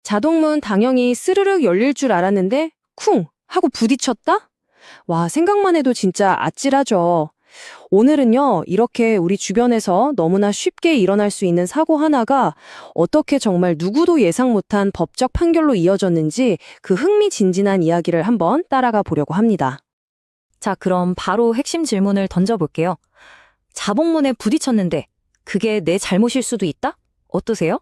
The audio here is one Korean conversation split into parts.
자동문 당연히 스르륵 열릴 줄 알았는데 쿵 하고 부딪혔다? 와, 생각만 해도 진짜 아찔하죠. 오늘은요, 이렇게 우리 주변에서 너무나 쉽게 일어날 수 있는 사고 하나가 어떻게 정말 누구도 예상 못한 법적 판결로 이어졌는지 그 흥미진진한 이야기를 한번 따라가 보려고 합니다. 자, 그럼 바로 핵심 질문을 던져볼게요. 자복문에 부딪혔는데 그게 내 잘못일 수도 있다? 어떠세요?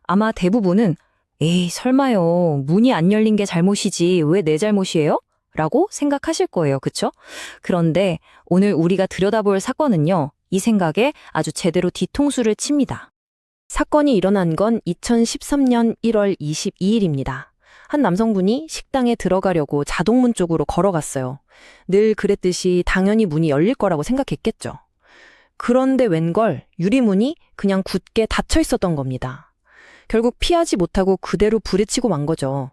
아마 대부분은 에이, 설마요. 문이 안 열린 게 잘못이지 왜 내 잘못이에요? 라고 생각하실 거예요. 그쵸? 그런데 오늘 우리가 들여다볼 사건은요. 이 생각에 아주 제대로 뒤통수를 칩니다. 사건이 일어난 건 2013년 1월 22일입니다. 한 남성분이 식당에 들어가려고 자동문 쪽으로 걸어갔어요. 늘 그랬듯이 당연히 문이 열릴 거라고 생각했겠죠. 그런데 웬걸 유리문이 그냥 굳게 닫혀 있었던 겁니다. 결국 피하지 못하고 그대로 부딪히고 만 거죠.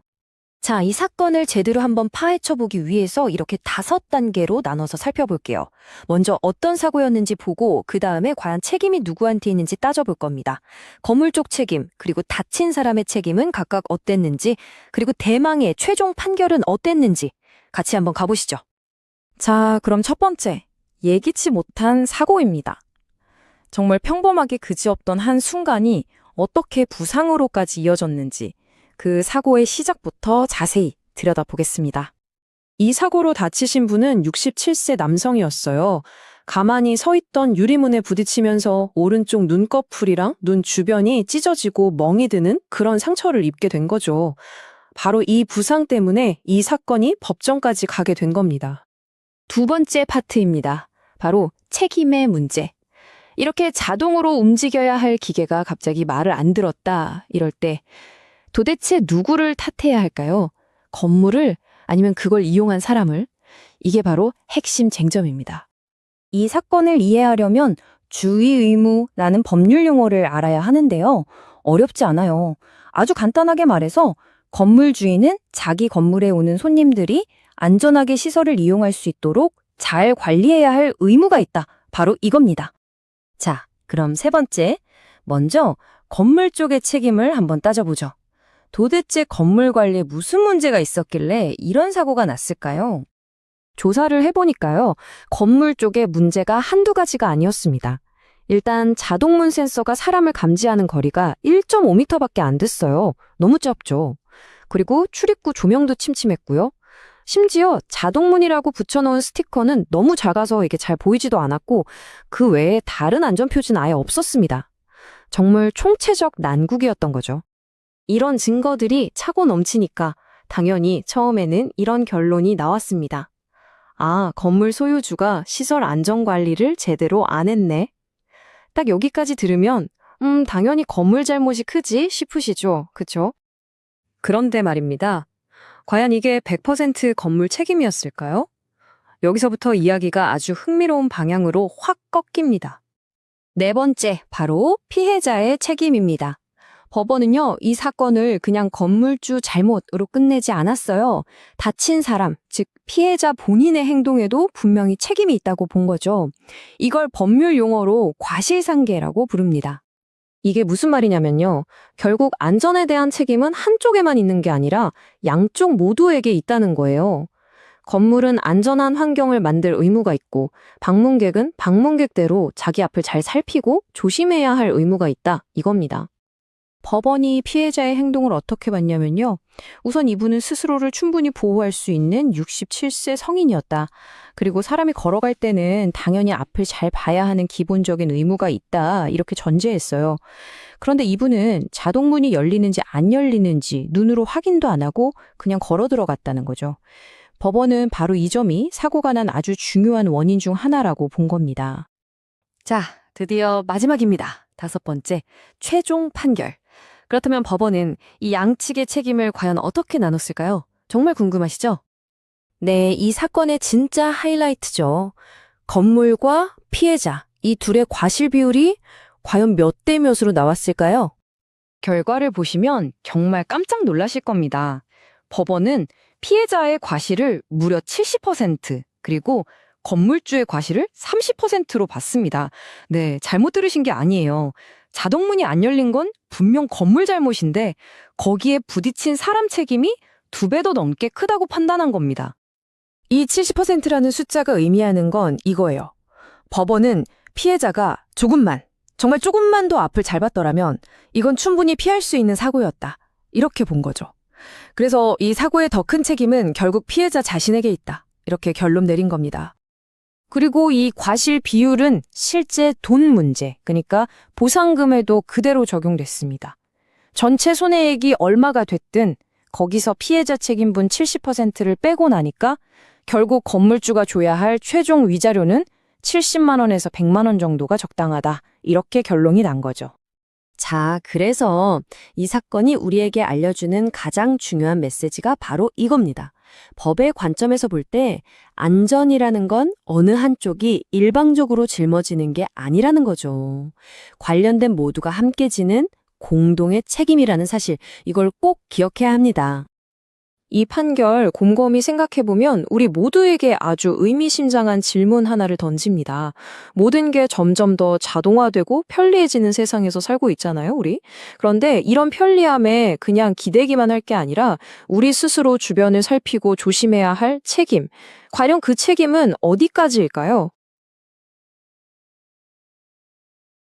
자, 이 사건을 제대로 한번 파헤쳐보기 위해서 이렇게 5단계로 나눠서 살펴볼게요. 먼저 어떤 사고였는지 보고 그 다음에 과연 책임이 누구한테 있는지 따져볼 겁니다. 건물 쪽 책임, 그리고 다친 사람의 책임은 각각 어땠는지, 그리고 대망의 최종 판결은 어땠는지 같이 한번 가보시죠. 자, 그럼 첫 번째, 예기치 못한 사고입니다. 정말 평범하게 그지없던 한 순간이 어떻게 부상으로까지 이어졌는지 그 사고의 시작부터 자세히 들여다보겠습니다. 이 사고로 다치신 분은 67세 남성이었어요. 가만히 서 있던 유리문에 부딪히면서 오른쪽 눈꺼풀이랑 눈 주변이 찢어지고 멍이 드는 그런 상처를 입게 된 거죠. 바로 이 부상 때문에 이 사건이 법정까지 가게 된 겁니다. 두 번째 파트입니다. 바로 책임의 문제. 이렇게 자동으로 움직여야 할 기계가 갑자기 말을 안 들었다. 이럴 때 도대체 누구를 탓해야 할까요? 건물을 아니면 그걸 이용한 사람을? 이게 바로 핵심 쟁점입니다. 이 사건을 이해하려면 주의 의무라는 법률 용어를 알아야 하는데요. 어렵지 않아요. 아주 간단하게 말해서 건물 주인은 자기 건물에 오는 손님들이 안전하게 시설을 이용할 수 있도록 잘 관리해야 할 의무가 있다. 바로 이겁니다. 자, 그럼 세 번째. 먼저 건물 쪽의 책임을 한번 따져보죠. 도대체 건물 관리에 무슨 문제가 있었길래 이런 사고가 났을까요? 조사를 해보니까요. 건물 쪽에 문제가 한두 가지가 아니었습니다. 일단 자동문 센서가 사람을 감지하는 거리가 1.5m밖에 안 됐어요. 너무 짧죠. 그리고 출입구 조명도 침침했고요. 심지어 자동문이라고 붙여놓은 스티커는 너무 작아서 이게 잘 보이지도 않았고 그 외에 다른 안전표지는 아예 없었습니다. 정말 총체적 난국이었던 거죠. 이런 증거들이 차고 넘치니까 당연히 처음에는 이런 결론이 나왔습니다. 아, 건물 소유주가 시설 안전관리를 제대로 안 했네. 딱 여기까지 들으면 당연히 건물 잘못이 크지 싶으시죠? 그쵸? 그런데 말입니다. 과연 이게 100% 건물 책임이었을까요? 여기서부터 이야기가 아주 흥미로운 방향으로 확 꺾입니다. 네 번째, 바로 피해자의 책임입니다. 법원은요, 이 사건을 그냥 건물주 잘못으로 끝내지 않았어요. 다친 사람, 즉 피해자 본인의 행동에도 분명히 책임이 있다고 본 거죠. 이걸 법률 용어로 과실상계라고 부릅니다. 이게 무슨 말이냐면요. 결국 안전에 대한 책임은 한쪽에만 있는 게 아니라 양쪽 모두에게 있다는 거예요. 건물은 안전한 환경을 만들 의무가 있고 방문객은 방문객대로 자기 앞을 잘 살피고 조심해야 할 의무가 있다. 이겁니다. 법원이 피해자의 행동을 어떻게 봤냐면요. 우선 이분은 스스로를 충분히 보호할 수 있는 67세 성인이었다. 그리고 사람이 걸어갈 때는 당연히 앞을 잘 봐야 하는 기본적인 의무가 있다. 이렇게 전제했어요. 그런데 이분은 자동문이 열리는지 안 열리는지 눈으로 확인도 안 하고 그냥 걸어 들어갔다는 거죠. 법원은 바로 이 점이 사고가 난 아주 중요한 원인 중 하나라고 본 겁니다. 자, 드디어 마지막입니다. 5번째, 최종 판결. 그렇다면 법원은 이 양측의 책임을 과연 어떻게 나눴을까요? 정말 궁금하시죠? 네, 이 사건의 진짜 하이라이트죠. 건물과 피해자, 이 둘의 과실 비율이 과연 몇 대 몇으로 나왔을까요? 결과를 보시면 정말 깜짝 놀라실 겁니다. 법원은 피해자의 과실을 무려 70%, 그리고 건물주의 과실을 30%로 봤습니다. 네, 잘못 들으신 게 아니에요. 자동문이 안 열린 건 분명 건물 잘못인데 거기에 부딪힌 사람 책임이 2배 더 넘게 크다고 판단한 겁니다. 이 70%라는 숫자가 의미하는 건 이거예요. 법원은 피해자가 정말 조금만 더 앞을 잘 봤더라면 이건 충분히 피할 수 있는 사고였다. 이렇게 본 거죠. 그래서 이 사고의 더 큰 책임은 결국 피해자 자신에게 있다. 이렇게 결론 내린 겁니다. 그리고 이 과실 비율은 실제 돈 문제, 그러니까 보상금에도 그대로 적용됐습니다. 전체 손해액이 얼마가 됐든 거기서 피해자 책임분 70%를 빼고 나니까 결국 건물주가 줘야 할 최종 위자료는 70만 원에서 100만 원 정도가 적당하다. 이렇게 결론이 난 거죠. 자, 그래서 이 사건이 우리에게 알려주는 가장 중요한 메시지가 바로 이겁니다. 법의 관점에서 볼 때 안전이라는 건 어느 한쪽이 일방적으로 짊어지는 게 아니라는 거죠. 관련된 모두가 함께 지는 공동의 책임이라는 사실, 이걸 꼭 기억해야 합니다. 이 판결 곰곰이 생각해보면 우리 모두에게 아주 의미심장한 질문 하나를 던집니다. 모든 게 점점 더 자동화되고 편리해지는 세상에서 살고 있잖아요, 우리. 그런데 이런 편리함에 그냥 기대기만 할 게 아니라 우리 스스로 주변을 살피고 조심해야 할 책임. 과연 그 책임은 어디까지일까요?